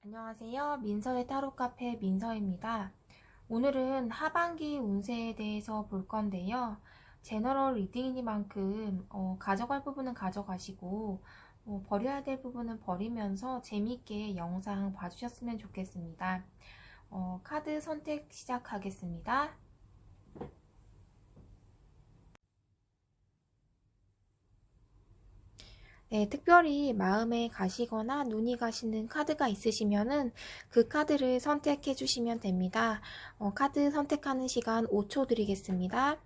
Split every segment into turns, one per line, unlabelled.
안녕하세요. 민서의 타로 카페 민서입니다. 오늘은 하반기 운세에 대해서 볼 건데요. 제너럴 리딩이니만큼 가져갈 부분은 가져가시고 버려야 될 부분은 버리면서 재미있게 영상 봐주셨으면 좋겠습니다. 카드 선택 시작하겠습니다. 네, 특별히 마음에 가시거나 눈이 가시는 카드가 있으시면은 그 카드를 선택해 주시면 됩니다. 카드 선택하는 시간 5초 드리겠습니다.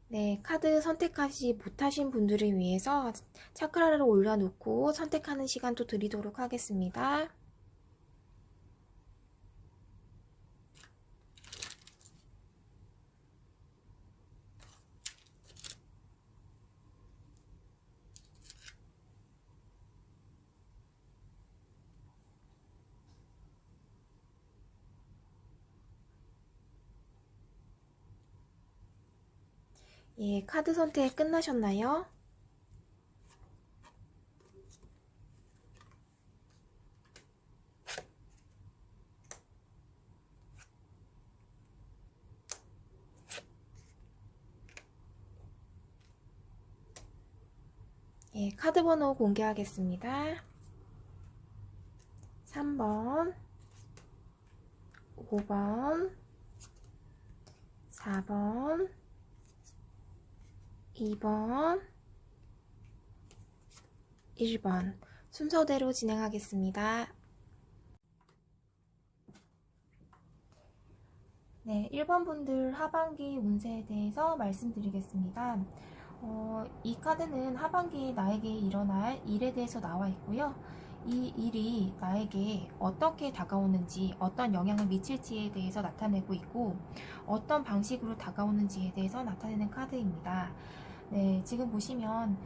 네, 카드 선택하지 못하신 분들을 위해서 차크라를 올려놓고 선택하는 시간도 드리도록 하겠습니다. 예, 카드 선택 끝나셨나요? 예, 카드 번호 공개하겠습니다. 3번, 5번, 4번, 2번, 1번 순서대로 진행하겠습니다. 네, 1번 분들 하반기 운세에 대해서 말씀드리겠습니다. 이 카드는 하반기에 나에게 일어날 일에 대해서 나와 있고요. 이 일이 나에게 어떻게 다가오는지, 어떤 영향을 미칠지에 대해서 나타내고 있고, 어떤 방식으로 다가오는지에 대해서 나타내는 카드입니다. 네, 지금 보시면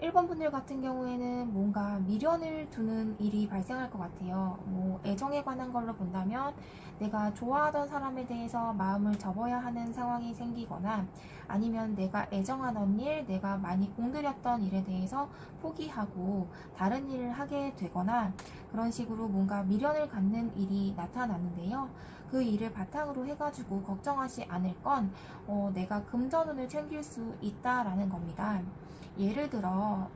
1번 분들 같은 경우에는 뭔가 미련을 두는 일이 발생할 것 같아요. 뭐 애정에 관한 걸로 본다면 내가 좋아하던 사람에 대해서 마음을 접어야 하는 상황이 생기거나 아니면 내가 애정하던 일, 내가 많이 공들였던 일에 대해서 포기하고 다른 일을 하게 되거나 그런 식으로 뭔가 미련을 갖는 일이 나타나는데요. 그 일을 바탕으로 해가지고 걱정하지 않을 건 내가 금전운을 챙길 수 있다라는 겁니다. 예를 들어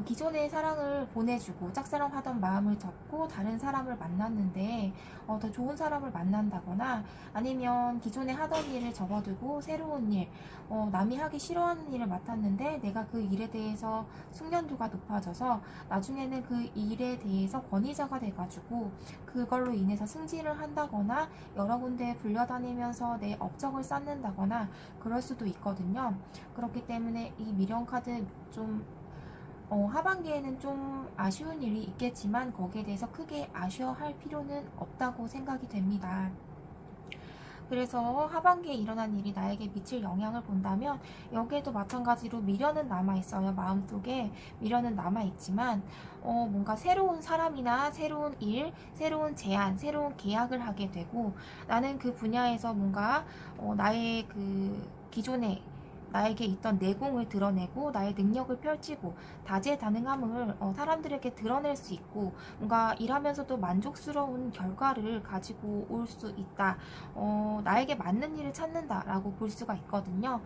기존의 사랑을 보내주고 짝사랑하던 마음을 접고 다른 사람을 만났는데 더 좋은 사람을 만난다거나 아니면 기존에 하던 일을 접어두고 새로운 일, 남이 하기 싫어하는 일을 맡았는데 내가 그 일에 대해서 숙련도가 높아져서 나중에는 그 일에 대해서 권위자가 돼가지고 그걸로 인해서 승진을 한다거나 여러 군데 불려다니면서 내 업적을 쌓는다거나 그럴 수도 있거든요. 그렇기 때문에 이 미련 카드 좀 하반기에는 좀 아쉬운 일이 있겠지만 거기에 대해서 크게 아쉬워할 필요는 없다고 생각이 됩니다. 그래서 하반기에 일어난 일이 나에게 미칠 영향을 본다면 여기에도 마찬가지로 미련은 남아있어요. 마음속에 미련은 남아있지만 뭔가 새로운 사람이나 새로운 일, 새로운 제안, 새로운 계약을 하게 되고 나는 그 분야에서 뭔가 나의 그 기존의 나에게 있던 내공을 드러내고 나의 능력을 펼치고 다재다능함을 사람들에게 드러낼 수 있고 뭔가 일하면서도 만족스러운 결과를 가지고 올 수 있다. 나에게 맞는 일을 찾는다라고 볼 수가 있거든요.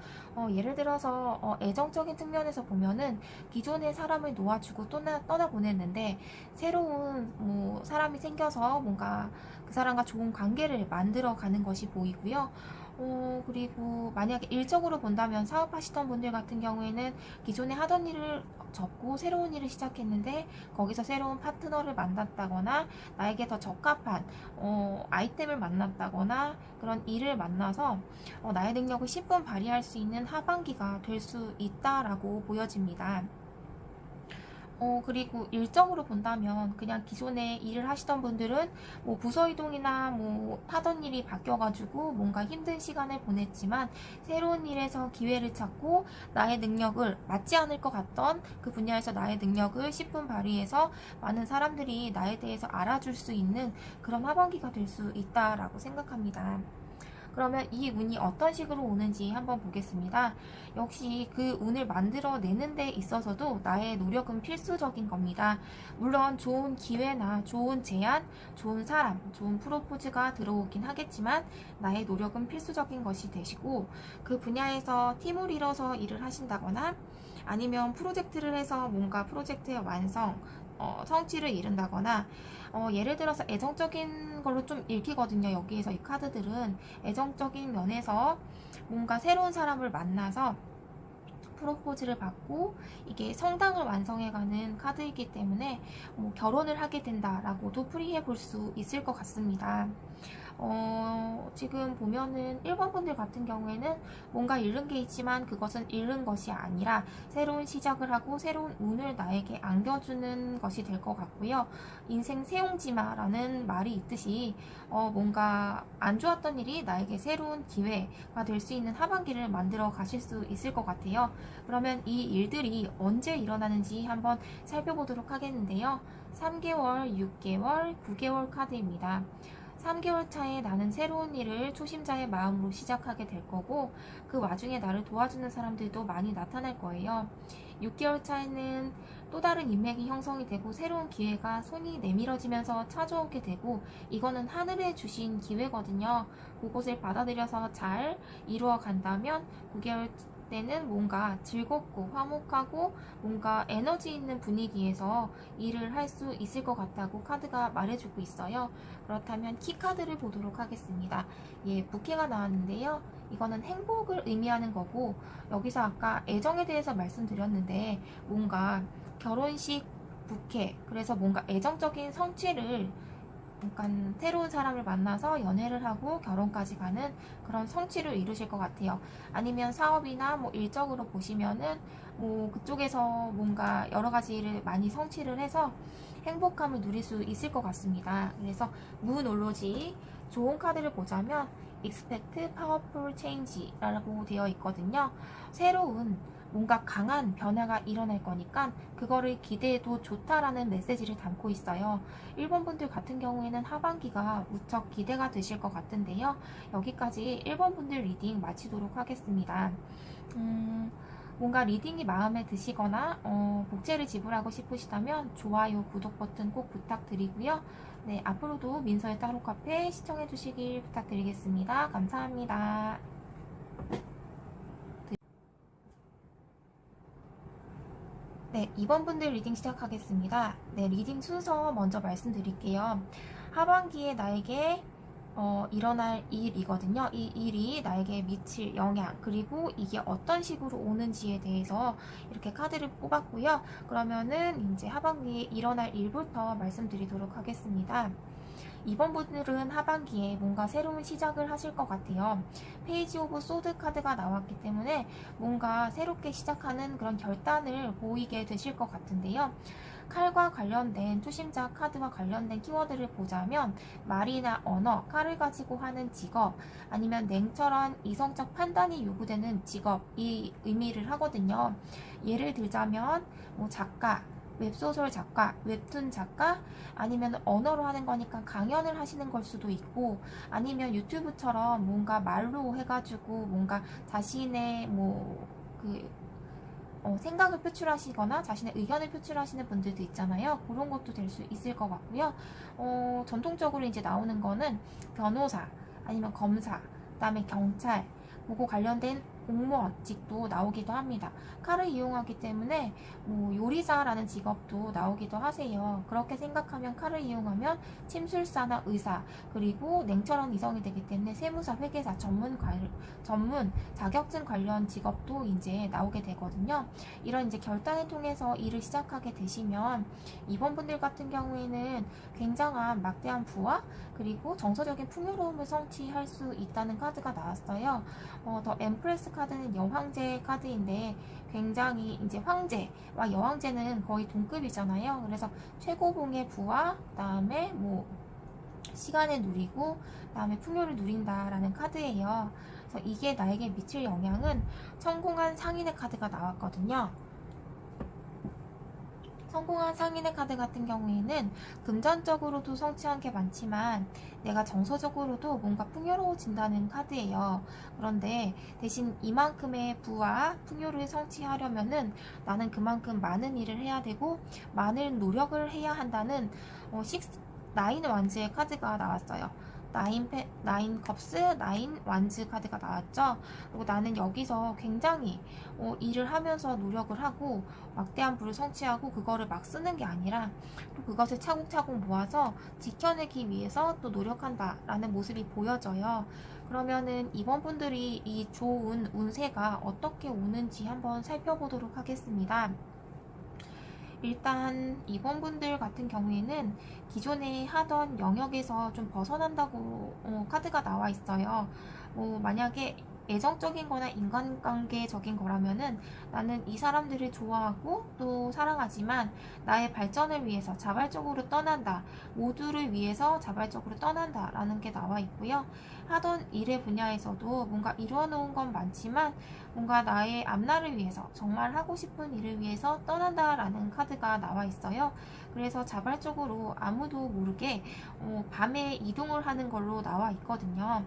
예를 들어서 애정적인 측면에서 보면은 기존의 사람을 놓아주고 떠나보냈는데 새로운 사람이 생겨서 뭔가 그 사람과 좋은 관계를 만들어 가는 것이 보이고요. 그리고 만약에 일적으로 본다면 사업하시던 분들 같은 경우에는 기존에 하던 일을 접고 새로운 일을 시작했는데 거기서 새로운 파트너를 만났다거나 나에게 더 적합한 아이템을 만났다거나 그런 일을 만나서 나의 능력을 10분 발휘할 수 있는 하반기가 될 수 있다라고 보여집니다. 그리고 일정으로 본다면 그냥 기존에 일을 하시던 분들은 뭐 부서 이동이나 뭐 하던 일이 바뀌어가지고 뭔가 힘든 시간을 보냈지만 새로운 일에서 기회를 찾고 나의 능력을 맞지 않을 것 같던 그 분야에서 나의 능력을 10분 발휘해서 많은 사람들이 나에 대해서 알아줄 수 있는 그런 하반기가 될 수 있다라고 생각합니다. 그러면 이 운이 어떤 식으로 오는지 한번 보겠습니다. 역시 그 운을 만들어내는 데 있어서도 나의 노력은 필수적인 겁니다. 물론 좋은 기회나 좋은 제안, 좋은 사람, 좋은 프로포즈가 들어오긴 하겠지만 나의 노력은 필수적인 것이 되시고, 그 분야에서 팀을 이뤄서 일을 하신다거나 아니면 프로젝트를 해서 뭔가 프로젝트의 완성, 성취를 이룬다거나, 예를 들어서 애정적인 걸로 좀 읽히거든요. 여기에서 이 카드들은 애정적인 면에서 뭔가 새로운 사람을 만나서 프로포즈를 받고 이게 성당을 완성해가는 카드이기 때문에 결혼을 하게 된다라고도 풀이해 볼 수 있을 것 같습니다. 지금 보면은 1번 분들 같은 경우에는 뭔가 잃은 게 있지만 그것은 잃은 것이 아니라 새로운 시작을 하고 새로운 운을 나에게 안겨주는 것이 될 것 같고요. 인생 세옹지마라는 말이 있듯이 뭔가 안 좋았던 일이 나에게 새로운 기회가 될 수 있는 하반기를 만들어 가실 수 있을 것 같아요. 그러면 이 일들이 언제 일어나는지 한번 살펴보도록 하겠는데요. 3개월, 6개월, 9개월 카드입니다. 3개월 차에 나는 새로운 일을 초심자의 마음으로 시작하게 될 거고, 그 와중에 나를 도와주는 사람들도 많이 나타날 거예요. 6개월 차에는 또 다른 인맥이 형성이 되고 새로운 기회가 손이 내밀어지면서 찾아오게 되고, 이거는 하늘에 주신 기회거든요. 그것을 받아들여서 잘 이루어 간다면 9개월 때는 뭔가 즐겁고 화목하고 뭔가 에너지 있는 분위기에서 일을 할 수 있을 것 같다고 카드가 말해주고 있어요. 그렇다면 키카드를 보도록 하겠습니다. 예, 부캐가 나왔는데요. 이거는 행복을 의미하는 거고, 여기서 아까 애정에 대해서 말씀드렸는데 뭔가 결혼식 부캐, 그래서 뭔가 애정적인 성취를, 약간 새로운 사람을 만나서 연애를 하고 결혼까지 가는 그런 성취를 이루실 것 같아요. 아니면 사업이나 뭐 일적으로 보시면은 뭐 그쪽에서 뭔가 여러 가지를 많이 성취를 해서 행복함을 누릴 수 있을 것 같습니다. 그래서 무놀로지 좋은 카드를 보자면 Expect Powerful Change라고 되어 있거든요. 새로운 뭔가 강한 변화가 일어날 거니까 그거를 기대해도 좋다라는 메시지를 담고 있어요. 일본 분들 같은 경우에는 하반기가 무척 기대가 되실 것 같은데요. 여기까지 1번 분들 리딩 마치도록 하겠습니다. 뭔가 리딩이 마음에 드시거나 복제를 지불하고 싶으시다면 좋아요, 구독 버튼 꼭 부탁드리고요. 네, 앞으로도 민서의 따로 카페 시청해 주시길 부탁드리겠습니다. 감사합니다. 네, 2번 분들 리딩 시작하겠습니다. 네, 리딩 순서 먼저 말씀드릴게요. 하반기에 나에게 일어날 일이거든요. 이 일이 나에게 미칠 영향, 그리고 이게 어떤 식으로 오는지에 대해서 이렇게 카드를 뽑았고요. 그러면은 이제 하반기에 일어날 일부터 말씀드리도록 하겠습니다. 이번 분들은 하반기에 뭔가 새로운 시작을 하실 것 같아요. 페이지 오브 소드 카드가 나왔기 때문에 뭔가 새롭게 시작하는 그런 결단을 보이게 되실 것 같은데요. 칼과 관련된 초심자 카드와 관련된 키워드를 보자면 말이나 언어, 칼을 가지고 하는 직업, 아니면 냉철한 이성적 판단이 요구되는 직업이 의미를 하거든요. 예를 들자면 뭐 작가, 웹소설 작가, 웹툰 작가, 아니면 언어로 하는 거니까 강연을 하시는 걸 수도 있고, 아니면 유튜브처럼 뭔가 말로 해가지고 뭔가 자신의 생각을 표출하시거나 자신의 의견을 표출하시는 분들도 있잖아요. 그런 것도 될 수 있을 것 같고요. 전통적으로 이제 나오는 거는 변호사, 아니면 검사, 그다음에 경찰, 그거 관련된 공무원직도 나오기도 합니다. 칼을 이용하기 때문에 뭐 요리사라는 직업도 나오기도 하세요. 그렇게 생각하면 칼을 이용하면 침술사나 의사, 그리고 냉철한 이성이 되기 때문에 세무사, 회계사, 전문 자격증 관련 직업도 이제 나오게 되거든요. 이런 이제 결단을 통해서 일을 시작하게 되시면 이번 분들 같은 경우에는 굉장한 막대한 부와 그리고 정서적인 풍요로움을 성취할 수 있다는 카드가 나왔어요. 더 엠프레스 카드는 여황제 카드인데 굉장히 이제 황제와 여황제는 거의 동급이잖아요. 그래서 최고봉의 부와 그다음에 뭐 시간을 누리고 그다음에 풍요를 누린다라는 카드예요. 그래서 이게 나에게 미칠 영향은 성공한 상인의 카드가 나왔거든요. 성공한 상인의 카드 같은 경우에는 금전적으로도 성취한 게 많지만 내가 정서적으로도 뭔가 풍요로워진다는 카드예요. 그런데 대신 이만큼의 부와 풍요를 성취하려면은 나는 그만큼 많은 일을 해야 되고 많은 노력을 해야 한다는 나인 완즈의 카드가 나왔어요. 나인 컵스, 나인 완즈 카드가 나왔죠. 그리고 나는 여기서 굉장히 일을 하면서 노력을 하고 막대한 부를 성취하고 그거를 막 쓰는 게 아니라 또 그것을 차곡차곡 모아서 지켜내기 위해서 또 노력한다 라는 모습이 보여져요. 그러면은 이번 분들이 이 좋은 운세가 어떻게 오는지 한번 살펴보도록 하겠습니다. 일단 이번 분들 같은 경우에는 기존에 하던 영역에서 좀 벗어난다고 카드가 나와 있어요. 만약에 애정적인 거나 인간관계적인 거라면은 나는 이 사람들을 좋아하고 또 사랑하지만 나의 발전을 위해서 자발적으로 떠난다. 모두를 위해서 자발적으로 떠난다 라는 게 나와 있고요. 하던 일의 분야에서도 뭔가 이루어놓은 건 많지만 뭔가 나의 앞날을 위해서 정말 하고 싶은 일을 위해서 떠난다 라는 카드가 나와 있어요. 그래서 자발적으로 아무도 모르게 밤에 이동을 하는 걸로 나와 있거든요.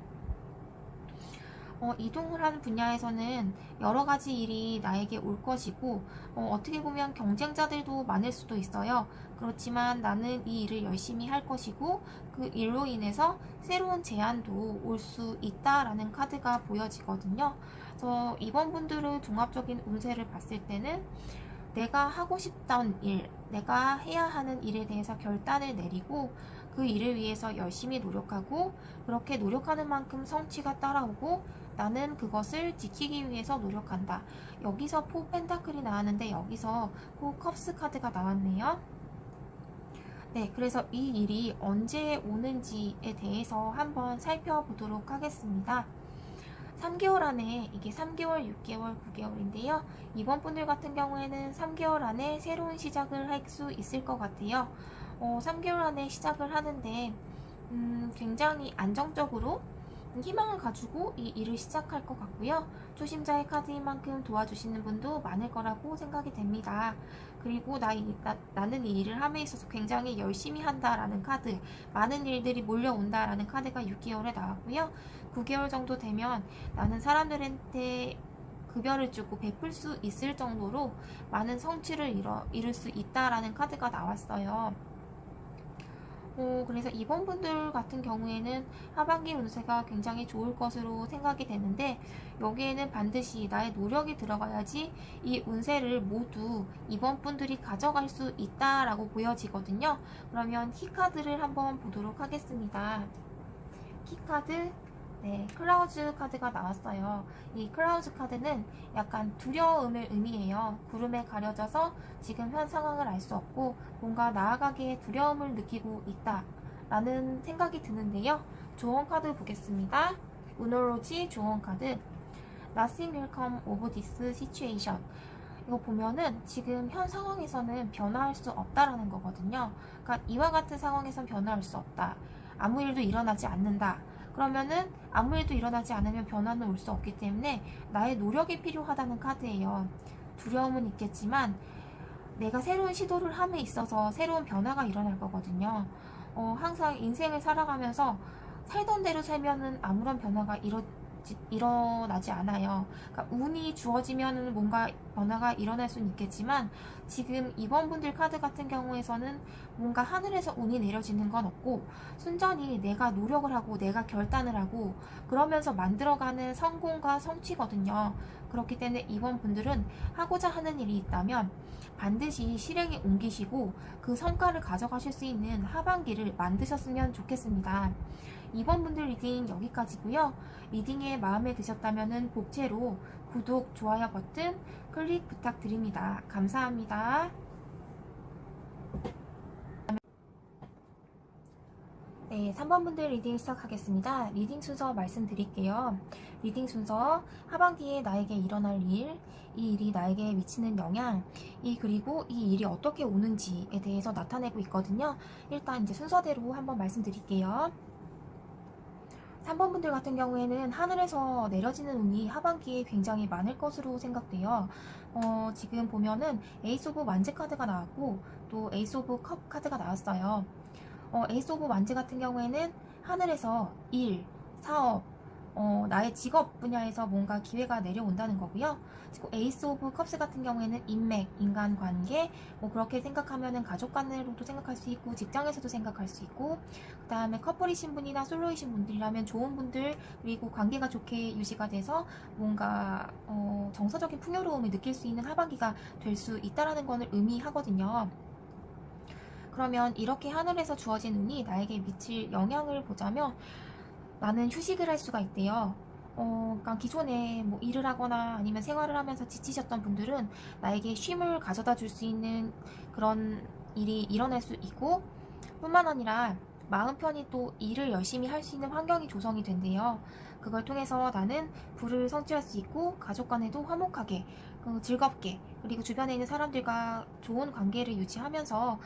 이동을 하는 분야에서는 여러 가지 일이 나에게 올 것이고 어떻게 보면 경쟁자들도 많을 수도 있어요. 그렇지만 나는 이 일을 열심히 할 것이고 그 일로 인해서 새로운 제안도 올 수 있다라는 카드가 보여지거든요. 그래서 이번 분들의 종합적인 운세를 봤을 때는 내가 하고 싶던 일, 내가 해야 하는 일에 대해서 결단을 내리고 그 일을 위해서 열심히 노력하고 그렇게 노력하는 만큼 성취가 따라오고 나는 그것을 지키기 위해서 노력한다. 여기서 포 펜타클이 나왔는데 여기서 포 컵스 카드가 나왔네요. 네, 그래서 이 일이 언제 오는지에 대해서 한번 살펴보도록 하겠습니다. 3개월 안에 이게 3개월, 6개월, 9개월인데요. 이번 분들 같은 경우에는 3개월 안에 새로운 시작을 할 수 있을 것 같아요. 3개월 안에 시작을 하는데 굉장히 안정적으로 희망을 가지고 이 일을 시작할 것 같고요. 초심자의 카드인 만큼 도와주시는 분도 많을 거라고 생각이 됩니다. 그리고 나는 이 일을 함에 있어서 굉장히 열심히 한다라는 카드, 많은 일들이 몰려온다라는 카드가 6개월에 나왔고요. 9개월 정도 되면 나는 사람들한테 급여를 주고 베풀 수 있을 정도로 많은 성취를 이룰 수 있다라는 카드가 나왔어요. 그래서 이번 분들 같은 경우에는 하반기 운세가 굉장히 좋을 것으로 생각이 되는데 여기에는 반드시 나의 노력이 들어가야지 이 운세를 모두 이번 분들이 가져갈 수 있다라고 보여지거든요. 그러면 키카드를 한번 보도록 하겠습니다. 키카드, 네, 클라우즈 카드가 나왔어요. 이 클라우즈 카드는 약간 두려움을 의미해요. 구름에 가려져서 지금 현 상황을 알 수 없고 뭔가 나아가기에 두려움을 느끼고 있다 라는 생각이 드는데요. 조언 카드 보겠습니다. 우노로지 조언 카드, Nothing will come of this situation. 이거 보면은 지금 현 상황에서는 변화할 수 없다라는 거거든요. 그러니까 이와 같은 상황에선 변화할 수 없다. 아무 일도 일어나지 않는다. 그러면은 아무 일도 일어나지 않으면 변화는 올 수 없기 때문에 나의 노력이 필요하다는 카드예요. 두려움은 있겠지만 내가 새로운 시도를 함에 있어서 새로운 변화가 일어날 거거든요. 항상 인생을 살아가면서 살던 대로 살면은 아무런 변화가 일어나지 않아요. 그러니까 운이 주어지면 뭔가 변화가 일어날 수는 있겠지만 지금 이번 분들 카드 같은 경우에서는 뭔가 하늘에서 운이 내려지는 건 없고 순전히 내가 노력을 하고 내가 결단을 하고 그러면서 만들어가는 성공과 성취거든요. 그렇기 때문에 이번 분들은 하고자 하는 일이 있다면 반드시 실행에 옮기시고 그 성과를 가져가실 수 있는 하반기를 만드셨으면 좋겠습니다. 이번 분들 리딩 여기까지고요. 리딩에 마음에 드셨다면 복채로 구독, 좋아요 버튼 클릭 부탁드립니다. 감사합니다. 네, 3번 분들 리딩 시작하겠습니다. 리딩 순서 말씀드릴게요. 리딩 순서, 하반기에 나에게 일어날 일, 이 일이 나에게 미치는 영향, 그리고 이 일이 어떻게 오는지에 대해서 나타내고 있거든요. 일단 이제 순서대로 한번 말씀드릴게요. 3번 분들 같은 경우에는 하늘에서 내려지는 운이 하반기에 굉장히 많을 것으로 생각돼요. 지금 보면은 에이스 오브 완즈 카드가 나왔고 또 에이스 오브 컵 카드가 나왔어요. 에이스 오브 완즈 같은 경우에는 하늘에서 일, 사업, 나의 직업 분야에서 뭔가 기회가 내려온다는 거고요. 그리고 에이스 오브 컵스 같은 경우에는 인맥, 인간관계, 뭐 그렇게 생각하면은 가족 간으로도 생각할 수 있고 직장에서도 생각할 수 있고, 그 다음에 커플이신 분이나 솔로이신 분들이라면 좋은 분들, 그리고 관계가 좋게 유지가 돼서 뭔가 정서적인 풍요로움을 느낄 수 있는 하반기가 될 수 있다라는 것을 의미하거든요. 그러면 이렇게 하늘에서 주어진 운이 나에게 미칠 영향을 보자면 나는 휴식을 할 수가 있대요. 그러니까 기존에 뭐 일을 하거나 아니면 생활을 하면서 지치셨던 분들은 나에게 쉼을 가져다 줄 수 있는 그런 일이 일어날 수 있고, 뿐만 아니라 마음 편히 또 일을 열심히 할 수 있는 환경이 조성이 된대요. 그걸 통해서 나는 부를 성취할 수 있고 가족 간에도 화목하게 즐겁게, 그리고 주변에 있는 사람들과 좋은 관계를 유지하면서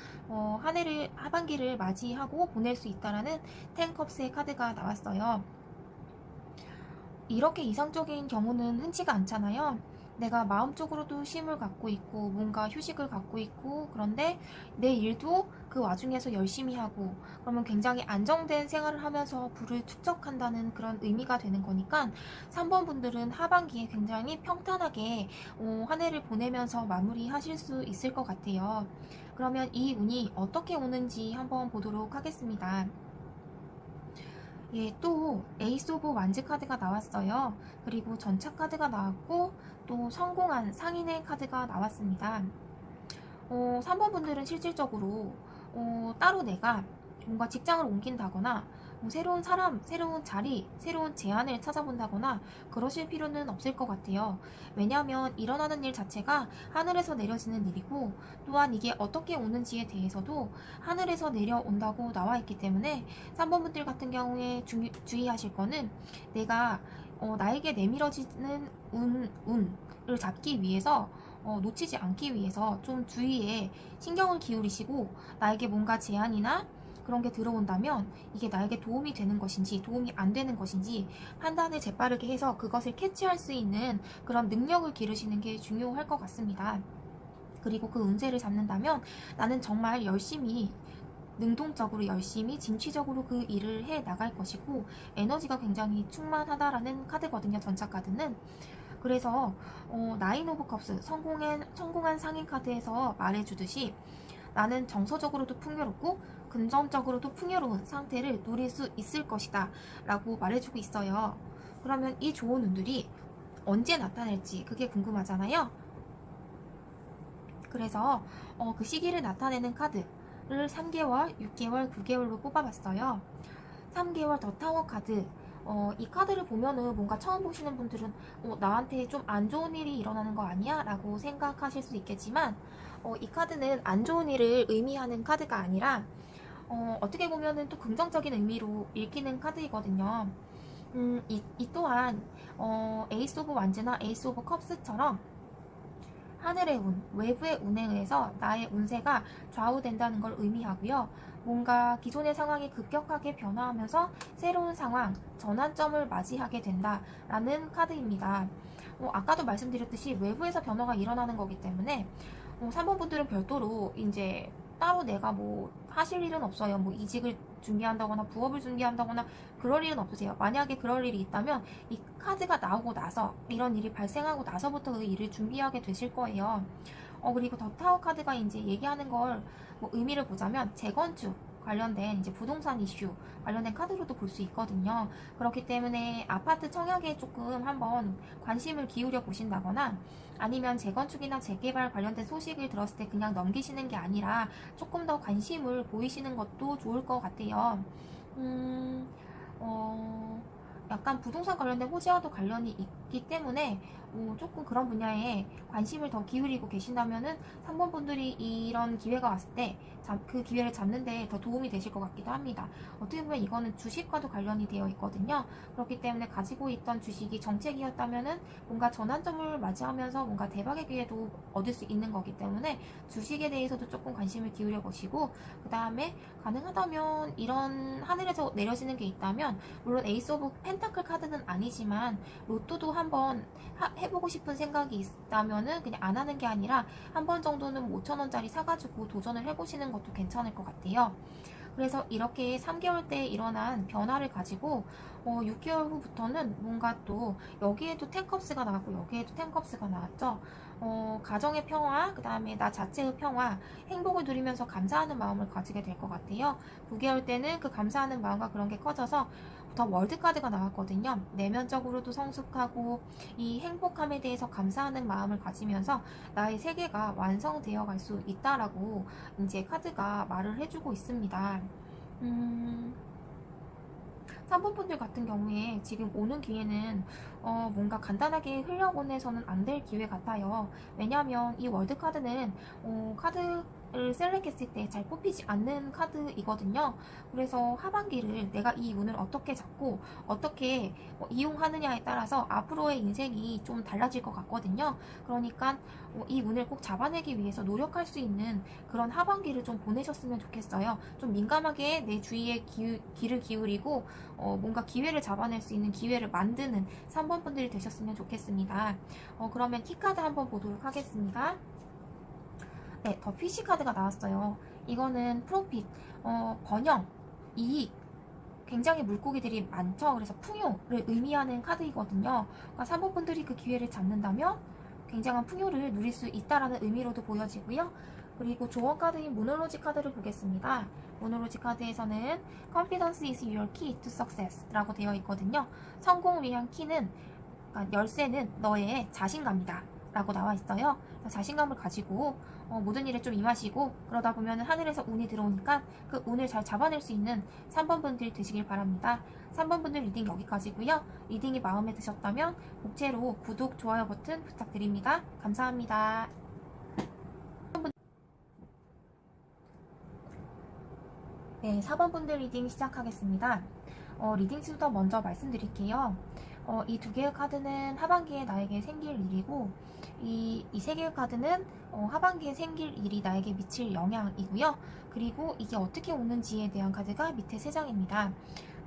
한 해를 하반기를 맞이하고 보낼 수 있다라는 텐컵스의 카드가 나왔어요. 이렇게 이상적인 경우는 흔치가 않잖아요. 내가 마음적으로도 쉼을 갖고 있고 뭔가 휴식을 갖고 있고, 그런데 내 일도 그 와중에서 열심히 하고, 그러면 굉장히 안정된 생활을 하면서 부를 축적한다는 그런 의미가 되는 거니까 3번 분들은 하반기에 굉장히 평탄하게 한 해를 보내면서 마무리하실 수 있을 것 같아요. 그러면 이 운이 어떻게 오는지 한번 보도록 하겠습니다. 예, 또 에이스 오브 완즈 카드가 나왔어요. 그리고 전차 카드가 나왔고 또 성공한 상인의 카드가 나왔습니다. 3번 분들은 실질적으로 따로 내가 뭔가 직장을 옮긴다거나 뭐 새로운 사람, 새로운 자리, 새로운 제안을 찾아본다거나 그러실 필요는 없을 것 같아요. 왜냐하면 일어나는 일 자체가 하늘에서 내려지는 일이고, 또한 이게 어떻게 오는지에 대해서도 하늘에서 내려온다고 나와 있기 때문에 3번 분들 같은 경우에 주의하실 거는 내가 나에게 내밀어지는 운을 잡기 위해서 놓치지 않기 위해서 좀 주위에 신경을 기울이시고, 나에게 뭔가 제안이나 그런 게 들어온다면 이게 나에게 도움이 되는 것인지 도움이 안 되는 것인지 판단을 재빠르게 해서 그것을 캐치할 수 있는 그런 능력을 기르시는 게 중요할 것 같습니다. 그리고 그 운세를 잡는다면 나는 정말 열심히, 능동적으로 열심히 진취적으로 그 일을 해 나갈 것이고, 에너지가 굉장히 충만하다라는 카드거든요, 전차 카드는. 그래서 나인 오브 컵스, 성공한 상인 카드에서 말해주듯이 나는 정서적으로도 풍요롭고 금전적으로도 풍요로운 상태를 누릴 수 있을 것이다 라고 말해주고 있어요. 그러면 이 좋은 운들이 언제 나타날지 그게 궁금하잖아요. 그래서 그 시기를 나타내는 카드를 3개월, 6개월, 9개월로 뽑아봤어요. 3개월 더 타워 카드. 이 카드를 보면은 뭔가 처음 보시는 분들은 나한테 좀 안 좋은 일이 일어나는 거 아니야? 라고 생각하실 수 있겠지만, 이 카드는 안 좋은 일을 의미하는 카드가 아니라 어떻게 보면은 또 긍정적인 의미로 읽히는 카드이거든요. 이 또한 에이스 오브 완즈나 에이스 오브 컵스처럼 하늘의 운, 외부의 운에 의해서 나의 운세가 좌우된다는 걸 의미하고요. 뭔가 기존의 상황이 급격하게 변화하면서 새로운 상황, 전환점을 맞이하게 된다라는 카드입니다. 아까도 말씀드렸듯이 외부에서 변화가 일어나는 거기 때문에 3번 분들은 별도로 이제 따로 내가 뭐 하실 일은 없어요. 뭐 이직을 준비한다거나 부업을 준비한다거나 그럴 일은 없으세요. 만약에 그럴 일이 있다면 이 카드가 나오고 나서, 이런 일이 발생하고 나서부터 그 일을 준비하게 되실 거예요. 그리고 더 타워 카드가 이제 얘기하는 걸 뭐 의미를 보자면 재건축 관련된 이제 부동산 이슈 관련된 카드로도 볼 수 있거든요. 그렇기 때문에 아파트 청약에 조금 한번 관심을 기울여 보신다거나, 아니면 재건축이나 재개발 관련된 소식을 들었을 때 그냥 넘기시는 게 아니라 조금 더 관심을 보이시는 것도 좋을 것 같아요. 약간 부동산 관련된 호재와도 관련이 있기 때문에 조금 그런 분야에 관심을 더 기울이고 계신다면은 3번 분들이 이런 기회가 왔을 때 그 기회를 잡는데 더 도움이 되실 것 같기도 합니다. 어떻게 보면 이거는 주식과도 관련이 되어 있거든요. 그렇기 때문에 가지고 있던 주식이 정책이었다면은 뭔가 전환점을 맞이하면서 뭔가 대박의 기회도 얻을 수 있는 거기 때문에 주식에 대해서도 조금 관심을 기울여 보시고, 그 다음에 가능하다면 이런 하늘에서 내려지는 게 있다면, 물론 에이스 오브 펜타클 카드는 아니지만 로또도 한번 해보고 싶은 생각이 있다면은 그냥 안 하는 게 아니라 한 번 정도는 5,000원짜리 사가지고 도전을 해보시는 것도 괜찮을 것 같아요. 그래서 이렇게 3개월 때 일어난 변화를 가지고 6개월 후부터는 뭔가 또 여기에도 10컵스가 나왔고 여기에도 10컵스가 나왔죠. 가정의 평화, 그 다음에 나 자체의 평화, 행복을 누리면서 감사하는 마음을 가지게 될 것 같아요. 9개월 때는 그 감사하는 마음과 그런 게 커져서 더 월드 카드가 나왔거든요. 내면적으로도 성숙하고 이 행복함에 대해서 감사하는 마음을 가지면서 나의 세계가 완성되어 갈 수 있다라고 이제 카드가 말을 해주고 있습니다. 3번 분들 같은 경우에 지금 오는 기회는 뭔가 간단하게 흘려보내서는 안 될 기회 같아요. 왜냐하면 이 월드 카드는 카드를 셀렉했을 때 잘 뽑히지 않는 카드이거든요. 그래서 하반기를 내가 이 운을 어떻게 잡고 어떻게 이용하느냐에 따라서 앞으로의 인생이 좀 달라질 것 같거든요. 그러니까 이 운을 꼭 잡아내기 위해서 노력할 수 있는 그런 하반기를 좀 보내셨으면 좋겠어요. 좀 민감하게 내 주위에 귀를 기울이고 뭔가 기회를 잡아낼 수 있는 기회를 만드는 3번 분들이 되셨으면 좋겠습니다. 그러면 키카드 한번 보도록 하겠습니다. 네, 더 피쉬 카드가 나왔어요. 이거는 프로핏, 번영, 이익, 굉장히 물고기들이 많죠. 그래서 풍요를 의미하는 카드이거든요. 그러니까 3번 분들이 그 기회를 잡는다면 굉장한 풍요를 누릴 수 있다라는 의미로도 보여지고요. 그리고 조언 카드인 모노로지 카드를 보겠습니다. 모노로지 카드에서는 Confidence is your key to success 라고 되어 있거든요. 성공을 위한 키는, 그러니까 열쇠는 너의 자신감이다 라고 나와 있어요. 자신감을 가지고 모든 일에 좀 임하시고, 그러다 보면 하늘에서 운이 들어오니까 그 운을 잘 잡아낼 수 있는 3번 분들이 되시길 바랍니다. 3번 분들 리딩 여기까지고요. 리딩이 마음에 드셨다면 복채로 구독, 좋아요 버튼 부탁드립니다. 감사합니다. 네, 4번 분들 리딩 시작하겠습니다. 리딩 순서 먼저 말씀드릴게요. 이 두 개의 카드는 하반기에 나에게 생길 일이고, 이 세 개의 카드는 하반기에 생길 일이 나에게 미칠 영향이고요. 그리고 이게 어떻게 오는지에 대한 카드가 밑에 3장입니다.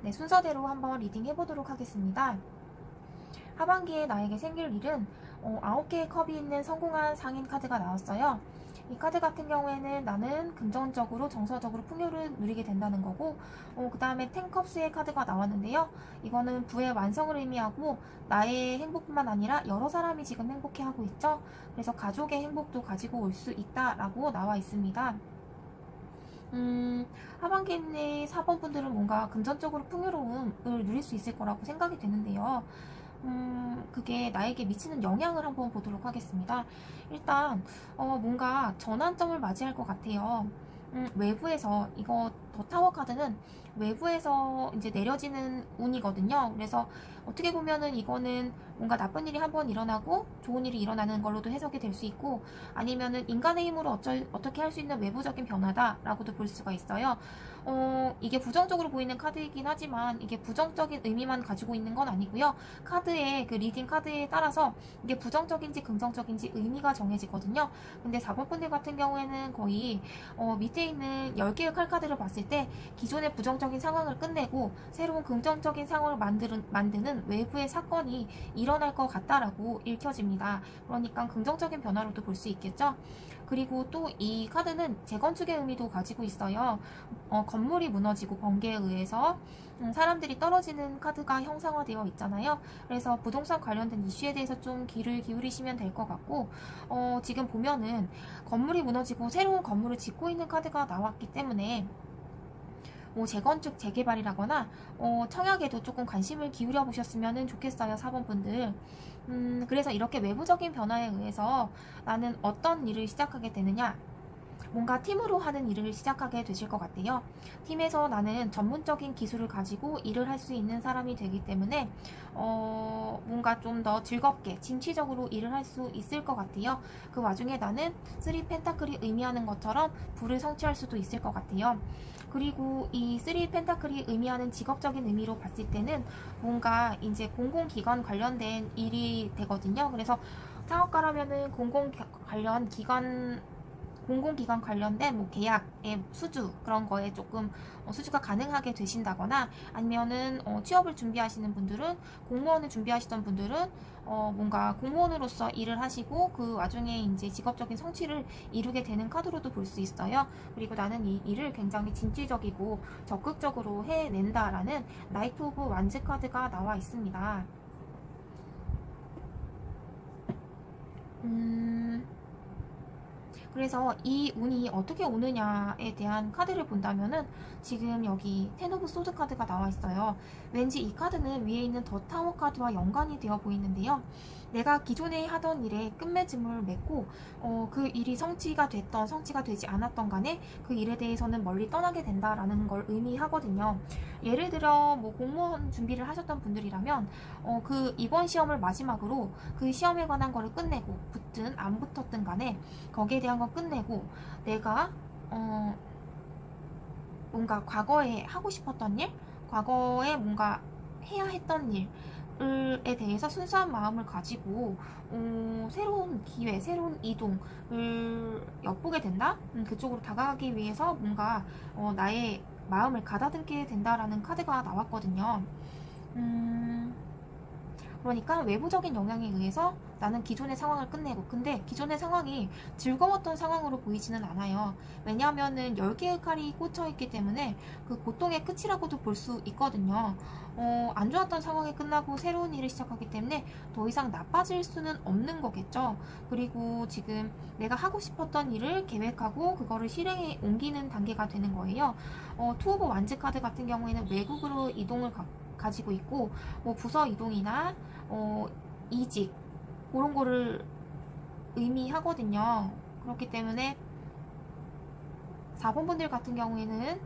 네, 순서대로 한번 리딩 해보도록 하겠습니다. 하반기에 나에게 생길 일은 9개의 컵이 있는 성공한 상인 카드가 나왔어요. 이 카드 같은 경우에는 나는 금전적으로 정서적으로 풍요를 누리게 된다는 거고, 그 다음에 10컵스의 카드가 나왔는데요. 이거는 부의 완성을 의미하고 나의 행복뿐만 아니라 여러 사람이 지금 행복해하고 있죠. 그래서 가족의 행복도 가지고 올 수 있다라고 나와 있습니다. 하반기 내 4번 분들은 뭔가 금전적으로 풍요로움을 누릴 수 있을 거라고 생각이 되는데요. 그게 나에게 미치는 영향을 한번 보도록 하겠습니다. 일단 뭔가 전환점을 맞이할 것 같아요. 외부에서, 이거 더 타워 카드는 외부에서 이제 내려지는 운이거든요. 그래서 어떻게 보면은 이거는 뭔가 나쁜 일이 한번 일어나고 좋은 일이 일어나는 걸로도 해석이 될 수 있고, 아니면은 인간의 힘으로 어떻게 할 수 있는 외부적인 변화다라고도 볼 수가 있어요. 이게 부정적으로 보이는 카드이긴 하지만 이게 부정적인 의미만 가지고 있는 건 아니고요. 카드의 그 리딩 카드에 따라서 이게 부정적인지 긍정적인지 의미가 정해지거든요. 근데 4번 분들 같은 경우에는 거의 밑에 있는 10개의 칼카드를 봤을 때 기존의 부정적인 상황을 끝내고 새로운 긍정적인 상황을 만드는 외부의 사건이 일어날 것 같다라고 읽혀집니다. 그러니까 긍정적인 변화로도 볼 수 있겠죠. 그리고 또 이 카드는 재건축의 의미도 가지고 있어요. 건물이 무너지고 번개에 의해서 사람들이 떨어지는 카드가 형상화되어 있잖아요. 그래서 부동산 관련된 이슈에 대해서 좀 귀를 기울이시면 될 것 같고, 지금 보면은 건물이 무너지고 새로운 건물을 짓고 있는 카드가 나왔기 때문에 재건축, 재개발이라거나 청약에도 조금 관심을 기울여 보셨으면 좋겠어요, 4번 분들. 그래서 이렇게 외부적인 변화에 의해서 나는 어떤 일을 시작하게 되느냐, 뭔가 팀으로 하는 일을 시작하게 되실 것 같아요. 팀에서 나는 전문적인 기술을 가지고 일을 할 수 있는 사람이 되기 때문에 뭔가 좀 더 즐겁게 진취적으로 일을 할 수 있을 것 같아요. 그 와중에 나는 3 펜타클이 의미하는 것처럼 부를 성취할 수도 있을 것 같아요. 그리고 이 3 펜타클이 의미하는 직업적인 의미로 봤을 때는 뭔가 이제 공공기관 관련된 일이 되거든요. 그래서 창업가라면은 공공기관 관련된 뭐 계약의 수주 그런 거에 조금 수주가 가능하게 되신다거나, 아니면은 취업을 준비하시는 분들은, 공무원을 준비하시던 분들은 뭔가 공무원으로서 일을 하시고 그 와중에 이제 직업적인 성취를 이루게 되는 카드로도 볼 수 있어요. 그리고 나는 이 일을 굉장히 진취적이고 적극적으로 해낸다라는 나이트 오브 완즈 카드가 나와 있습니다. 그래서 이 운이 어떻게 오느냐에 대한 카드를 본다면은 지금 여기 텐 오브 소드 카드가 나와 있어요. 왠지 이 카드는 위에 있는 더 타워 카드와 연관이 되어 보이는데요. 내가 기존에 하던 일에 끝맺음을 맺고 그 일이 성취가 됐던 성취가 되지 않았던 간에 그 일에 대해서는 멀리 떠나게 된다라는 걸 의미하거든요. 예를 들어 뭐 공무원 준비를 하셨던 분들이라면 그 이번 시험을 마지막으로 그 시험에 관한 거를 끝내고, 붙든 안 붙었든 간에 거기에 대한 건 끝내고, 내가 뭔가 과거에 하고 싶었던 일, 과거에 뭔가 해야 했던 일에 대해서 순수한 마음을 가지고 새로운 기회, 새로운 이동을 엿보게 된다? 그쪽으로 다가가기 위해서 뭔가 나의 마음을 가다듬게 된다라는 카드가 나왔거든요. 그러니까 외부적인 영향에 의해서 나는 기존의 상황을 끝내고, 근데 기존의 상황이 즐거웠던 상황으로 보이지는 않아요. 왜냐하면은 10개의 칼이 꽂혀있기 때문에 그 고통의 끝이라고도 볼 수 있거든요. 안 좋았던 상황이 끝나고 새로운 일을 시작하기 때문에 더 이상 나빠질 수는 없는 거겠죠. 그리고 지금 내가 하고 싶었던 일을 계획하고 그거를 실행에 옮기는 단계가 되는 거예요. 투 오브 완즈 카드 같은 경우에는 외국으로 이동을 가지고 있고, 뭐 부서 이동이나 이직 그런 거를 의미하거든요. 그렇기 때문에 4번 분들 같은 경우에는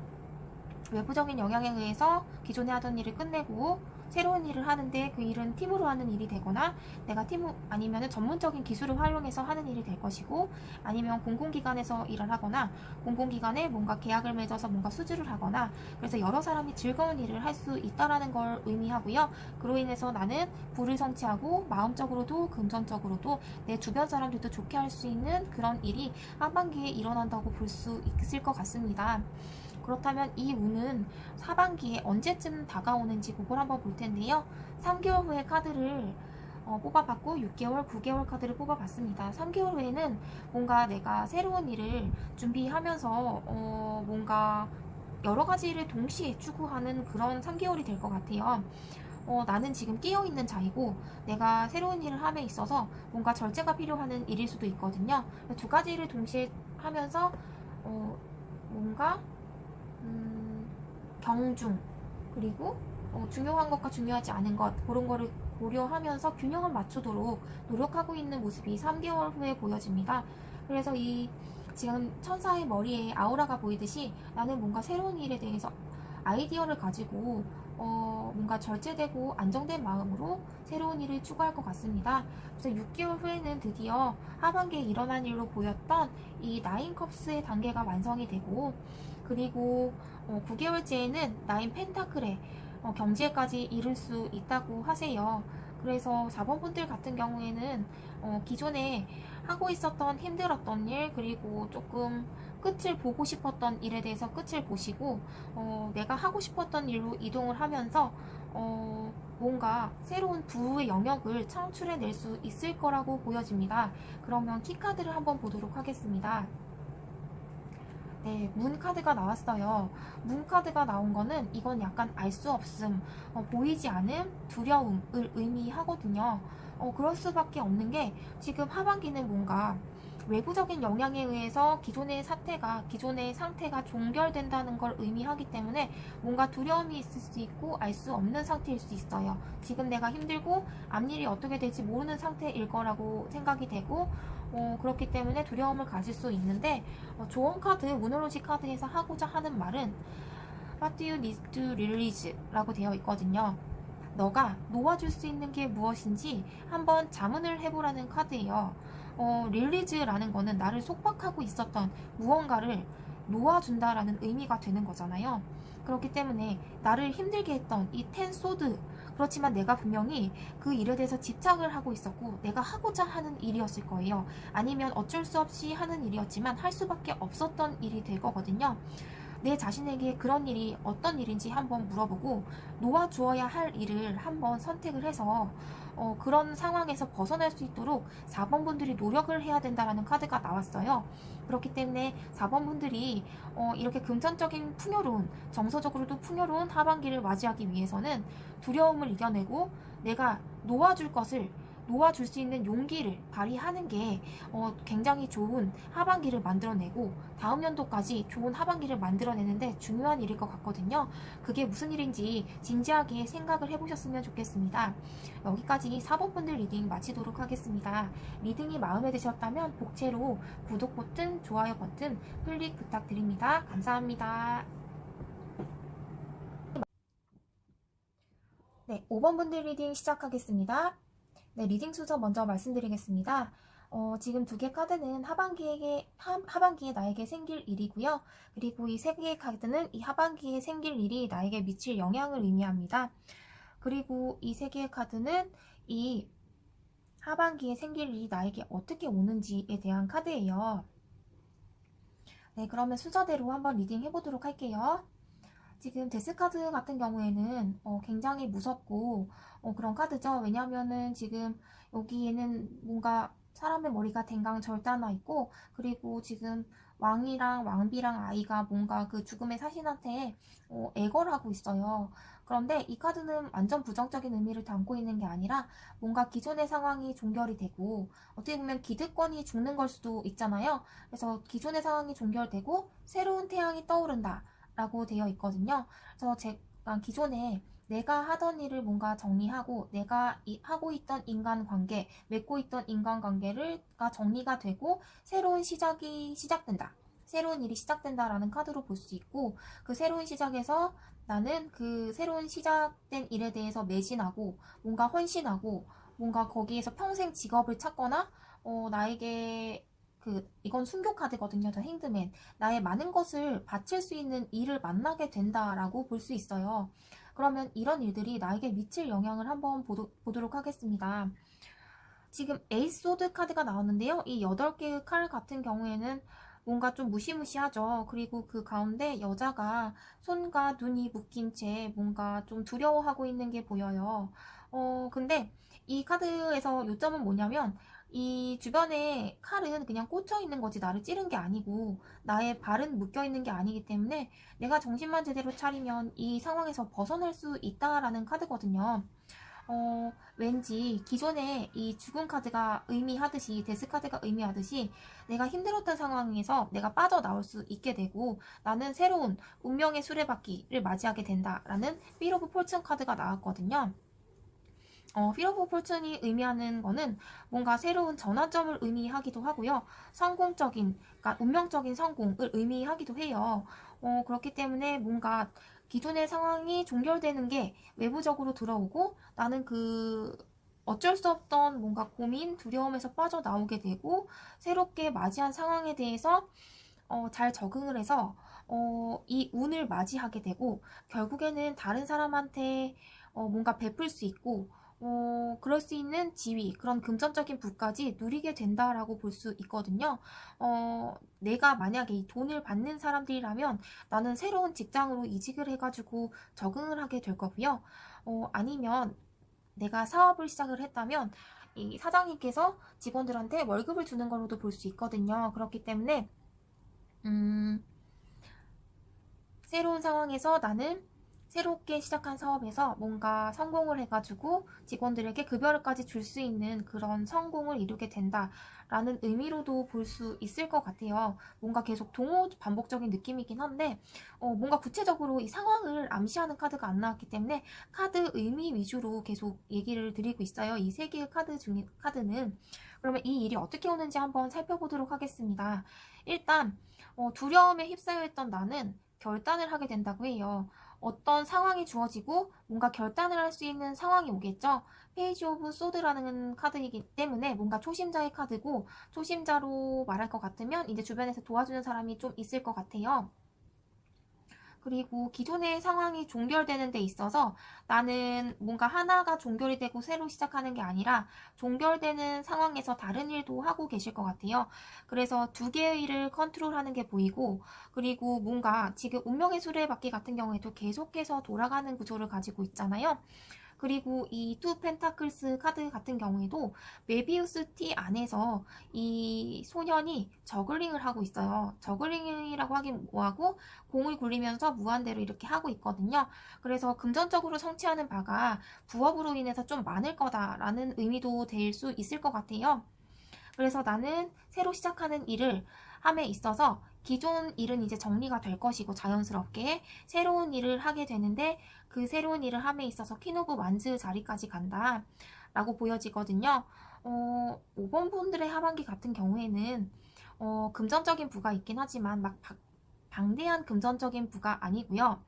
외부적인 영향에 의해서 기존에 하던 일을 끝내고 새로운 일을 하는데 그 일은 팀으로 하는 일이 되거나, 내가 아니면 전문적인 기술을 활용해서 하는 일이 될 것이고, 아니면 공공기관에서 일을 하거나 공공기관에 뭔가 계약을 맺어서 뭔가 수주를 하거나, 그래서 여러 사람이 즐거운 일을 할 수 있다라는 걸 의미하고요. 그로 인해서 나는 부를 성취하고 마음적으로도 금전적으로도 내 주변 사람들도 좋게 할 수 있는 그런 일이 하반기에 일어난다고 볼 수 있을 것 같습니다. 그렇다면 이 운은 하반기에 언제쯤 다가오는지 그걸 한번 볼 텐데요. 3개월 후에 카드를 뽑아봤고 6개월, 9개월 카드를 뽑아봤습니다. 3개월 후에는 뭔가 내가 새로운 일을 준비하면서 뭔가 여러 가지 일을 동시에 추구하는 그런 3개월이 될 것 같아요. 나는 지금 깨어있는 자이고 내가 새로운 일을 함에 있어서 뭔가 절제가 필요한 일일 수도 있거든요. 두 가지 일을 동시에 하면서 뭔가 경중, 그리고 중요한 것과 중요하지 않은 것, 그런 거를 고려하면서 균형을 맞추도록 노력하고 있는 모습이 3개월 후에 보여집니다. 그래서 이 지금 천사의 머리에 아우라가 보이듯이 나는 뭔가 새로운 일에 대해서 아이디어를 가지고 뭔가 절제되고 안정된 마음으로 새로운 일을 추구할 것 같습니다. 그래서 6개월 후에는 드디어 하반기에 일어난 일로 보였던 이 나인 컵스의 단계가 완성이 되고, 그리고 9개월째에는 나인 펜타클의 경지에까지 이를 수 있다고 하세요. 그래서 4번 분들 같은 경우에는 기존에 하고 있었던 힘들었던 일, 그리고 조금 끝을 보고 싶었던 일에 대해서 끝을 보시고 내가 하고 싶었던 일로 이동을 하면서 뭔가 새로운 부의 영역을 창출해낼 수 있을 거라고 보여집니다. 그러면 키카드를 한번 보도록 하겠습니다. 네, 문 카드가 나왔어요. 문 카드가 나온 거는 이건 약간 알 수 없음, 보이지 않음, 두려움을 의미하거든요. 그럴 수밖에 없는 게 지금 하반기는 뭔가 외부적인 영향에 의해서 기존의 상태가 종결된다는 걸 의미하기 때문에 뭔가 두려움이 있을 수 있고 알 수 없는 상태일 수 있어요. 지금 내가 힘들고 앞일이 어떻게 될지 모르는 상태일 거라고 생각이 되고 그렇기 때문에 두려움을 가질 수 있는데, 좋은 카드, 우노로지 카드에서 하고자 하는 말은 What do you need to release? 라고 되어 있거든요. 너가 놓아줄 수 있는 게 무엇인지 한번 자문을 해보라는 카드예요. 릴리즈라는 거는 나를 속박하고 있었던 무언가를 놓아준다라는 의미가 되는 거잖아요. 그렇기 때문에 나를 힘들게 했던 이 텐 소드, 그렇지만 내가 분명히 그 일에 대해서 집착을 하고 있었고 내가 하고자 하는 일이었을 거예요. 아니면 어쩔 수 없이 하는 일이었지만 할 수밖에 없었던 일이 될 거거든요. 내 자신에게 그런 일이 어떤 일인지 한번 물어보고 놓아주어야 할 일을 한번 선택을 해서 그런 상황에서 벗어날 수 있도록 4번 분들이 노력을 해야 된다라는 카드가 나왔어요. 그렇기 때문에 4번 분들이 이렇게 금전적인 풍요로운, 정서적으로도 풍요로운 하반기를 맞이하기 위해서는 두려움을 이겨내고 내가 놓아줄 수 있는 용기를 발휘하는 게 굉장히 좋은 하반기를 만들어내고 다음 연도까지 좋은 하반기를 만들어내는데 중요한 일일 것 같거든요. 그게 무슨 일인지 진지하게 생각을 해보셨으면 좋겠습니다. 여기까지 4번 분들 리딩 마치도록 하겠습니다. 리딩이 마음에 드셨다면 복채로 구독 버튼, 좋아요 버튼 클릭 부탁드립니다. 감사합니다. 네, 5번 분들 리딩 시작하겠습니다. 네, 리딩 순서 먼저 말씀드리겠습니다. 지금 두 개 카드는 하반기에 나에게 생길 일이고요. 그리고 이 세 개의 카드는 이 하반기에 생길 일이 나에게 미칠 영향을 의미합니다. 그리고 이 세 개의 카드는 이 하반기에 생길 일이 나에게 어떻게 오는지에 대한 카드예요. 네, 그러면 순서대로 한번 리딩 해보도록 할게요. 지금 데스카드 같은 경우에는 굉장히 무섭고 그런 카드죠. 왜냐면은 지금 여기에는 뭔가 사람의 머리가 댕강 절단와 있고, 그리고 지금 왕이랑 왕비랑 아이가 뭔가 그 죽음의 사신한테 애걸하고 있어요. 그런데 이 카드는 완전 부정적인 의미를 담고 있는 게 아니라 뭔가 기존의 상황이 종결이 되고, 어떻게 보면 기득권이 죽는 걸 수도 있잖아요. 그래서 기존의 상황이 종결되고 새로운 태양이 떠오른다 라고 되어 있거든요. 그래서 제가 기존에 내가 하던 일을 뭔가 정리하고 내가 하고 있던 인간관계, 맺고 있던 인간관계가 정리가 되고 새로운 시작이 시작된다. 새로운 일이 시작된다라는 카드로 볼 수 있고, 그 새로운 시작에서 나는 그 새로운 시작된 일에 대해서 매진하고 뭔가 헌신하고 뭔가 거기에서 평생 직업을 찾거나 나에게 이건 순교 카드거든요. 저 행드맨. 나의 많은 것을 바칠 수 있는 일을 만나게 된다라고 볼 수 있어요. 그러면 이런 일들이 나에게 미칠 영향을 한번 보도록 하겠습니다. 지금 에이스 소드 카드가 나왔는데요. 이 8개의 칼 같은 경우에는 뭔가 좀 무시무시하죠. 그리고 그 가운데 여자가 손과 눈이 묶인 채 뭔가 좀 두려워하고 있는 게 보여요. 근데 이 카드에서 요점은 뭐냐면 이 주변에 칼은 그냥 꽂혀 있는 거지 나를 찌른 게 아니고 나의 발은 묶여 있는 게 아니기 때문에 내가 정신만 제대로 차리면 이 상황에서 벗어날 수 있다라는 카드거든요. 왠지 기존에 이 죽은 카드가 의미하듯이, 데스 카드가 의미하듯이 내가 힘들었던 상황에서 내가 빠져나올 수 있게 되고 나는 새로운 운명의 수레바퀴를 맞이하게 된다라는 필 오브 폴춘 카드가 나왔거든요. 필 오브 폴춘이 의미하는 거는 뭔가 새로운 전환점을 의미하기도 하고요. 성공적인, 그러니까 운명적인 성공을 의미하기도 해요. 그렇기 때문에 뭔가 기존의 상황이 종결되는 게 외부적으로 들어오고 나는 어쩔 수 없던 뭔가 고민, 두려움에서 빠져나오게 되고 새롭게 맞이한 상황에 대해서 잘 적응을 해서 이 운을 맞이하게 되고 결국에는 다른 사람한테 뭔가 베풀 수 있고 그럴 수 있는 지위, 그런 금전적인 부까지 누리게 된다라고 볼 수 있거든요. 내가 만약에 이 돈을 받는 사람들이라면 나는 새로운 직장으로 이직을 해가지고 적응을 하게 될 거고요. 아니면 내가 사업을 시작을 했다면 이 사장님께서 직원들한테 월급을 주는 걸로도 볼 수 있거든요. 그렇기 때문에 새로운 상황에서 나는 새롭게 시작한 사업에서 뭔가 성공을 해가지고 직원들에게 급여를까지 줄 수 있는 그런 성공을 이루게 된다라는 의미로도 볼 수 있을 것 같아요. 뭔가 계속 동호 반복적인 느낌이긴 한데 뭔가 구체적으로 이 상황을 암시하는 카드가 안 나왔기 때문에 카드 의미 위주로 계속 얘기를 드리고 있어요. 이 세 개의 카드는. 그러면 이 일이 어떻게 오는지 한번 살펴보도록 하겠습니다. 일단 두려움에 휩싸여 있던 나는 결단을 하게 된다고 해요. 어떤 상황이 주어지고 뭔가 결단을 할 수 있는 상황이 오겠죠. 페이지 오브 소드라는 카드이기 때문에 뭔가 초심자의 카드고, 초심자로 말할 것 같으면 이제 주변에서 도와주는 사람이 좀 있을 것 같아요. 그리고 기존의 상황이 종결되는 데 있어서 나는 뭔가 하나가 종결이 되고 새로 시작하는 게 아니라 종결되는 상황에서 다른 일도 하고 계실 것 같아요. 그래서 두 개의 일을 컨트롤하는 게 보이고, 그리고 뭔가 지금 운명의 수레바퀴 같은 경우에도 계속해서 돌아가는 구조를 가지고 있잖아요. 그리고 이 투 펜타클스 카드 같은 경우에도 메비우스 티 안에서 이 소년이 저글링을 하고 있어요. 저글링이라고 하긴 뭐하고 공을 굴리면서 무한대로 이렇게 하고 있거든요. 그래서 금전적으로 성취하는 바가 부업으로 인해서 좀 많을 거다라는 의미도 될 수 있을 것 같아요. 그래서 나는 새로 시작하는 일을 함에 있어서 기존 일은 이제 정리가 될 것이고 자연스럽게 새로운 일을 하게 되는데 그 새로운 일을 함에 있어서 퀸 오브 완즈 자리까지 간다 라고 보여지거든요. 5번 분들의 하반기 같은 경우에는 금전적인 부가 있긴 하지만 막 방대한 금전적인 부가 아니고요.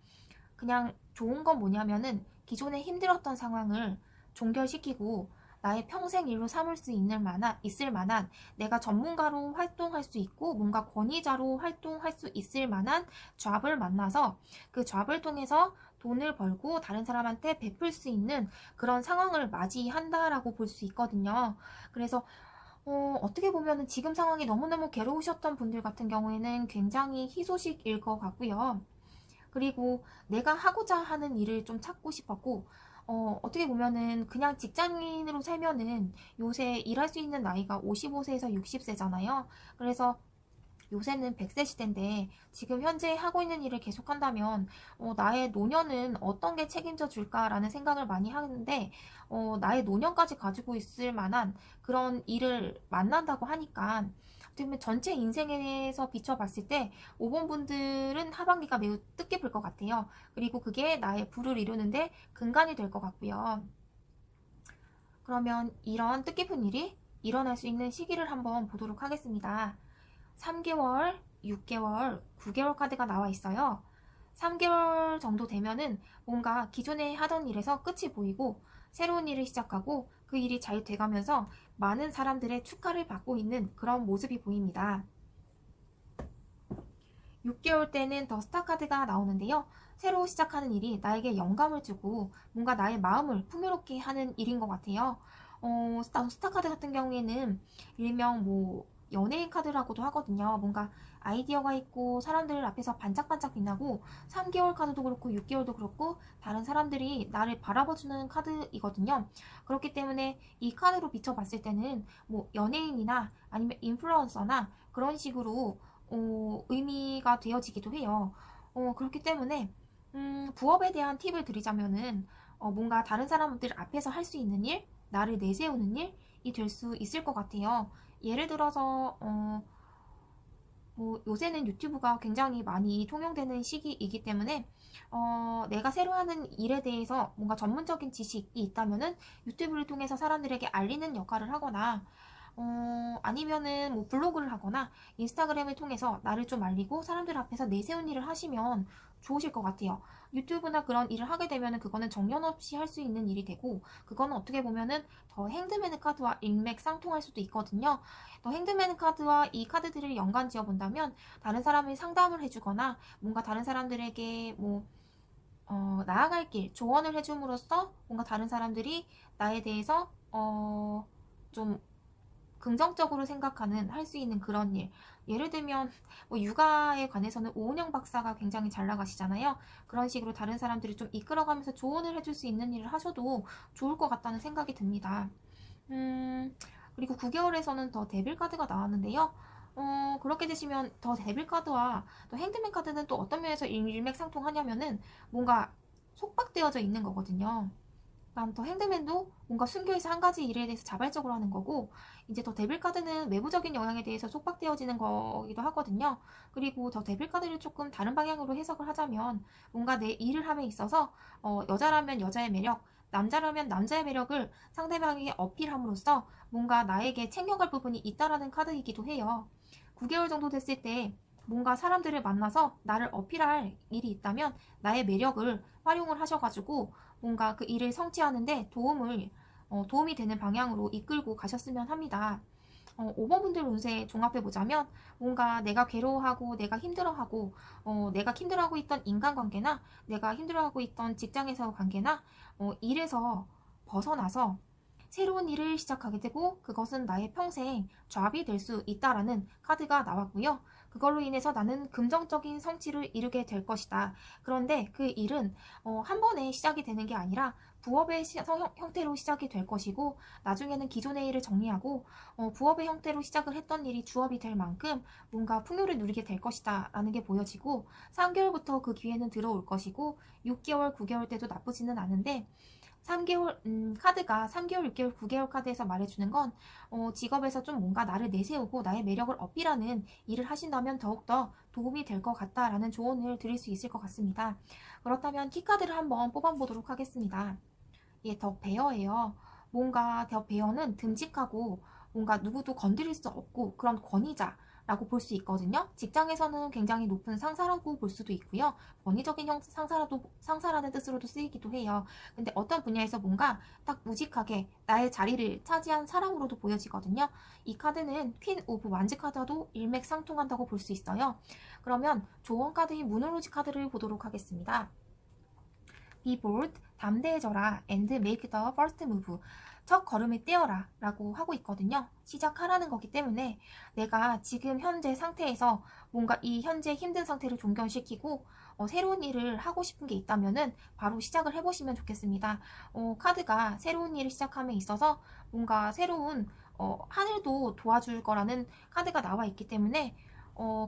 그냥 좋은 건 뭐냐면은 기존에 힘들었던 상황을 종결시키고 나의 평생 일로 삼을 수 있을 만한 내가 전문가로 활동할 수 있고 뭔가 권위자로 활동할 수 있을 만한 잡을 만나서 그 잡을 통해서 돈을 벌고 다른 사람한테 베풀 수 있는 그런 상황을 맞이한다라고 볼 수 있거든요. 그래서 어떻게 보면은 지금 상황이 너무너무 괴로우셨던 분들 같은 경우에는 굉장히 희소식일 것 같고요. 그리고 내가 하고자 하는 일을 좀 찾고 싶었고, 어떻게 보면은 그냥 직장인으로 살면은 요새 일할 수 있는 나이가 55세에서 60세잖아요. 그래서 요새는 100세 시대인데 지금 현재 하고 있는 일을 계속한다면 나의 노년은 어떤 게 책임져 줄까라는 생각을 많이 하는데 나의 노년까지 가지고 있을 만한 그런 일을 만난다고 하니까 어떻게 보면 전체 인생에서 비춰봤을 때 5번 분들은 하반기가 매우 뜻깊을 것 같아요. 그리고 그게 나의 부를 이루는데 근간이 될 것 같고요. 그러면 이런 뜻깊은 일이 일어날 수 있는 시기를 한번 보도록 하겠습니다. 3개월, 6개월, 9개월 카드가 나와 있어요. 3개월 정도 되면은 뭔가 기존에 하던 일에서 끝이 보이고 새로운 일을 시작하고 그 일이 잘 돼가면서 많은 사람들의 축하를 받고 있는 그런 모습이 보입니다. 6개월 때는 더 스타 카드가 나오는데요. 새로 시작하는 일이 나에게 영감을 주고 뭔가 나의 마음을 풍요롭게 하는 일인 것 같아요. 스타 카드 같은 경우에는 일명 뭐 연예인 카드라고도 하거든요. 뭔가 아이디어가 있고 사람들 앞에서 반짝반짝 빛나고 3개월 카드도 그렇고 6개월도 그렇고 다른 사람들이 나를 바라봐주는 카드이거든요. 그렇기 때문에 이 카드로 비춰봤을 때는 뭐 연예인이나 아니면 인플루언서나 그런 식으로 의미가 되어지기도 해요. 그렇기 때문에 부업에 대한 팁을 드리자면은 뭔가 다른 사람들 앞에서 할 수 있는 일, 나를 내세우는 일이 될 수 있을 것 같아요. 예를 들어서 뭐 요새는 유튜브가 굉장히 많이 통용되는 시기이기 때문에 내가 새로 하는 일에 대해서 뭔가 전문적인 지식이 있다면은 유튜브를 통해서 사람들에게 알리는 역할을 하거나 아니면은 뭐 블로그를 하거나 인스타그램을 통해서 나를 좀 알리고 사람들 앞에서 내세운 일을 하시면 좋으실 것 같아요. 유튜브나 그런 일을 하게 되면은 그거는 정년 없이 할 수 있는 일이 되고 그거는 어떻게 보면은 더 핸드메드 카드와 일맥상통할 수도 있거든요. 더 핸드메드 카드와 이 카드들을 연관 지어 본다면 다른 사람을 상담을 해주거나 뭔가 다른 사람들에게 뭐 나아갈 길 조언을 해줌으로써 뭔가 다른 사람들이 나에 대해서 좀 긍정적으로 생각하는 할 수 있는 그런 일. 예를 들면 뭐 육아에 관해서는 오은영 박사가 굉장히 잘 나가시잖아요. 그런 식으로 다른 사람들을 좀 이끌어가면서 조언을 해줄 수 있는 일을 하셔도 좋을 것 같다는 생각이 듭니다. 그리고 9개월에서는 더 데빌 카드가 나왔는데요. 그렇게 되시면 더 데빌 카드와 또 핸드맨 카드는 또 어떤 면에서 일맥상통하냐면은 뭔가 속박되어져 있는 거거든요. 그다음 더 핸드맨도 뭔가 숨겨있어 한 가지 일에 대해서 자발적으로 하는 거고, 이제 더 데빌 카드는 외부적인 영향에 대해서 속박되어지는 거기도 하거든요. 그리고 더 데빌 카드를 조금 다른 방향으로 해석을 하자면, 뭔가 내 일을 함에 있어서 여자라면 여자의 매력, 남자라면 남자의 매력을 상대방에게 어필함으로써 뭔가 나에게 챙겨갈 부분이 있다라는 카드이기도 해요. 9개월 정도 됐을 때 뭔가 사람들을 만나서 나를 어필할 일이 있다면 나의 매력을 활용을 하셔가지고 뭔가 그 일을 성취하는데 도움이 되는 방향으로 이끌고 가셨으면 합니다. 5번 분들 운세 종합해보자면, 뭔가 내가 괴로워하고 내가 힘들어하고 내가 힘들어하고 있던 인간관계나 내가 힘들어하고 있던 직장에서 관계나 일에서 벗어나서 새로운 일을 시작하게 되고, 그것은 나의 평생 잡이 될 수 있다라는 카드가 나왔고요. 그걸로 인해서 나는 긍정적인 성취를 이루게 될 것이다. 그런데 그 일은 한 번에 시작이 되는 게 아니라 부업의 형태로 시작이 될 것이고, 나중에는 기존의 일을 정리하고 부업의 형태로 시작을 했던 일이 주업이 될 만큼 뭔가 풍요를 누리게 될 것이다 라는 게 보여지고, 3개월부터 그 기회는 들어올 것이고, 6개월, 9개월 때도 나쁘지는 않은데, 3개월, 카드가 3개월, 6개월, 9개월 카드에서 말해주는 건 직업에서 좀 뭔가 나를 내세우고 나의 매력을 어필하는 일을 하신다면 더욱더 도움이 될 것 같다라는 조언을 드릴 수 있을 것 같습니다. 그렇다면 키카드를 한번 뽑아보도록 하겠습니다. 예, 더 베어예요. 뭔가 더 베어는 듬직하고 뭔가 누구도 건드릴 수 없고 그런 권위자라고 볼 수 있거든요. 직장에서는 굉장히 높은 상사라고 볼 수도 있고요. 권위적인 상사라는 뜻으로도 쓰이기도 해요. 근데 어떤 분야에서 뭔가 딱 우직하게 나의 자리를 차지한 사람으로도 보여지거든요. 이 카드는 퀸 오브 완즈 카드와도 일맥상통한다고 볼 수 있어요. 그러면 조언 카드인 무너로지 카드를 보도록 하겠습니다. Be bold, 담대해져라 and make the first move. 첫 걸음을 떼어라 라고 하고 있거든요. 시작하라는 거기 때문에 내가 지금 현재 상태에서 뭔가 이 현재 힘든 상태를 종결시키고 새로운 일을 하고 싶은 게 있다면은 바로 시작을 해보시면 좋겠습니다. 카드가 새로운 일을 시작함에 있어서 뭔가 새로운 하늘도 도와줄 거라는 카드가 나와 있기 때문에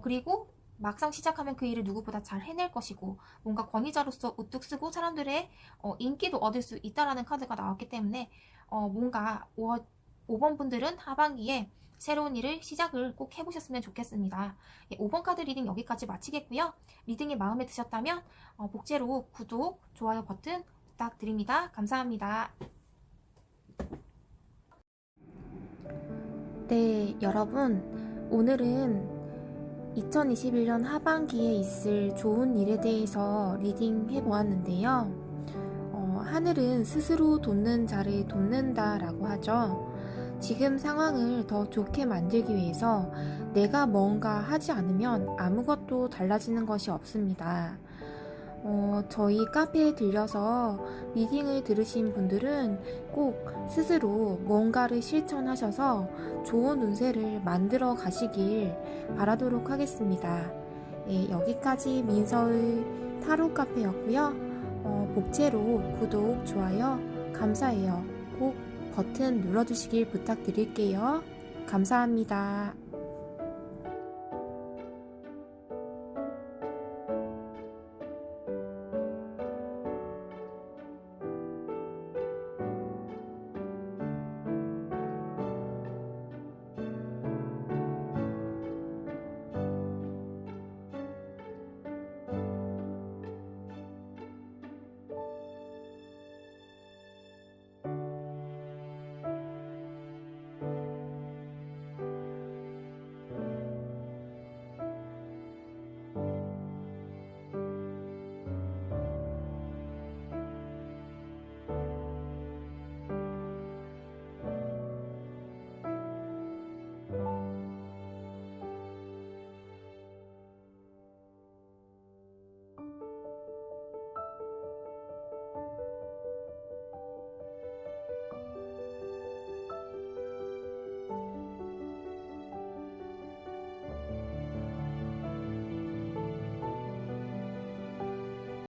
그리고 막상 시작하면 그 일을 누구보다 잘 해낼 것이고, 뭔가 권위자로서 우뚝 쓰고 사람들의 인기도 얻을 수 있다라는 카드가 나왔기 때문에 뭔가 5번 분들은 하반기에 새로운 일을 시작을 꼭 해보셨으면 좋겠습니다. 5번 카드 리딩 여기까지 마치겠고요. 리딩이 마음에 드셨다면 복제로 구독, 좋아요 버튼 부탁드립니다. 감사합니다. 네, 여러분, 오늘은 2021년 하반기에 있을 좋은 일에 대해서 리딩 해보았는데요. 하늘은 스스로 돕는 자를 돕는다 라고 하죠. 지금 상황을 더 좋게 만들기 위해서 내가 뭔가 하지 않으면 아무것도 달라지는 것이 없습니다. 저희 카페에 들려서 리딩을 들으신 분들은 꼭 스스로 뭔가를 실천하셔서 좋은 운세를 만들어 가시길 바라도록 하겠습니다. 예, 여기까지 민서의 타로 카페였고요. 복제로 구독, 좋아요 감사해요. 꼭 버튼 눌러주시길 부탁드릴게요. 감사합니다.